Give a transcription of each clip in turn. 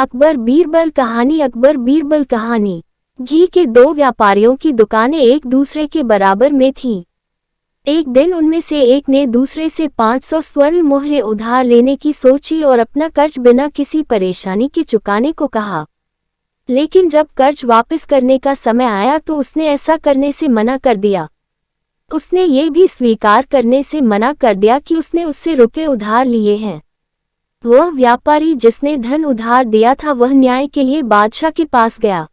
अकबर बीरबल कहानी। अकबर बीरबल कहानी। घी के दो व्यापारियों की दुकानें एक दूसरे के बराबर में थीं। एक दिन उनमें से एक ने दूसरे से 500 स्वर्ण मुहरें उधार लेने की सोची और अपना कर्ज बिना किसी परेशानी के चुकाने को कहा। लेकिन जब कर्ज वापस करने का समय आया तो उसने ऐसा करने से मना कर दिया। उसने ये भी स्वीकार करने से मना कर दिया कि उसने उससे रुपए उधार लिए हैं। वह व्यापारी जिसने धन उधार दिया था वह न्याय के लिए बादशाह के पास गया।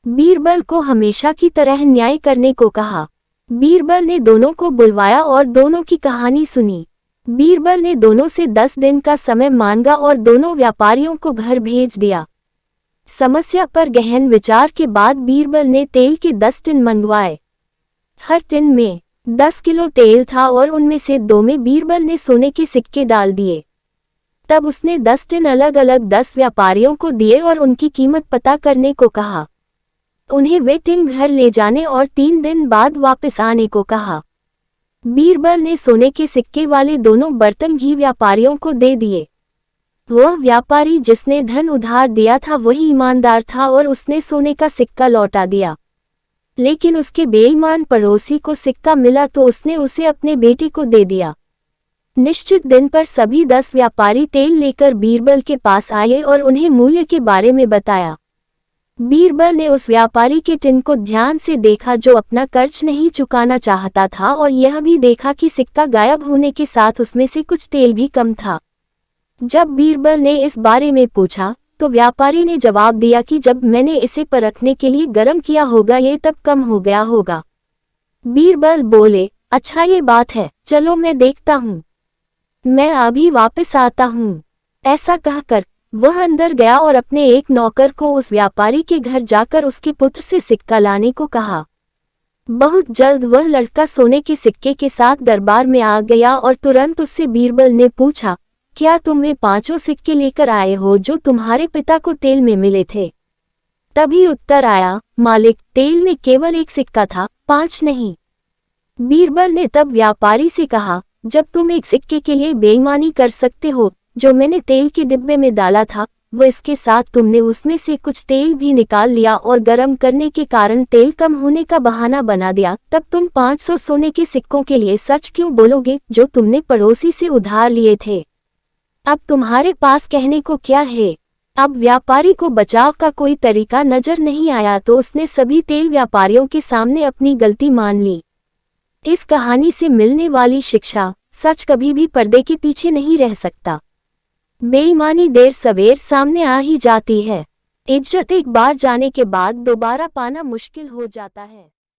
बीरबल को हमेशा की तरह न्याय करने को कहा। बीरबल ने दोनों को बुलवाया और दोनों की कहानी सुनी। बीरबल ने दोनों से 10 दिन का समय मांगा और दोनों व्यापारियों को घर भेज दिया। समस्या पर गहन विचार के बाद बीरबल ने तेल के 10 टिन मंगवाए। हर टिन में 10 किलो तेल था और उनमें से 2 में बीरबल ने सोने के सिक्के डाल दिए। तब उसने 10 टिन अलग अलग 10 व्यापारियों को दिए और उनकी कीमत पता करने को कहा। उन्हें वे टिन घर ले जाने और 3 दिन बाद वापस आने को कहा। बीरबल ने सोने के सिक्के वाले दोनों बर्तन घी व्यापारियों को दे दिए। वह व्यापारी जिसने धन उधार दिया था वही ईमानदार था और उसने सोने का सिक्का लौटा दिया। लेकिन उसके बेईमान पड़ोसी को सिक्का मिला तो उसने उसे अपने बेटे को दे दिया। निश्चित दिन पर सभी 10 व्यापारी तेल लेकर बीरबल के पास आए और उन्हें मूल्य के बारे में बताया। बीरबल ने उस व्यापारी के टिन को ध्यान से देखा जो अपना कर्ज नहीं चुकाना चाहता था और यह भी देखा कि सिक्का गायब होने के साथ उसमें से कुछ तेल भी कम था। जब बीरबल ने इस बारे में पूछा तो व्यापारी ने जवाब दिया कि जब मैंने इसे परखने के लिए गर्म किया होगा ये तब कम हो गया होगा। बीरबल बोले, अच्छा ये बात है, चलो मैं देखता हूँ, मैं अभी वापस आता हूँ। ऐसा कहकर वह अंदर गया और अपने एक नौकर को उस व्यापारी के घर जाकर उसके पुत्र से सिक्का लाने को कहा। बहुत जल्द वह लड़का सोने के सिक्के के साथ दरबार में आ गया और तुरंत उससे बीरबल ने पूछा, क्या तुम वे 5 सिक्के लेकर आए हो जो तुम्हारे पिता को तेल में मिले थे? तभी उत्तर आया, मालिक, तेल में केवल 1 सिक्का था, 5 नहीं। बीरबल ने तब व्यापारी से कहा, जब तुम 1 सिक्के के लिए बेईमानी कर सकते हो, जो मैंने तेल के डिब्बे में डाला था, वो इसके साथ तुमने उसमें से कुछ तेल भी निकाल लिया और गर्म करने के कारण तेल कम होने का बहाना बना दिया, तब तुम 500 सोने के सिक्कों के लिए सच क्यों बोलोगे जो तुमने पड़ोसी से उधार लिए थे? अब तुम्हारे पास कहने को क्या है? अब व्यापारी को बचाव का कोई तरीका नजर नहीं आया तो उसने सभी तेल व्यापारियों के सामने अपनी गलती मान ली। इस कहानी से मिलने वाली शिक्षा, सच कभी भी पर्दे के पीछे नहीं रह सकता। बेईमानी देर सवेर सामने आ ही जाती है। इज्जत एक बार जाने के बाद दोबारा पाना मुश्किल हो जाता है।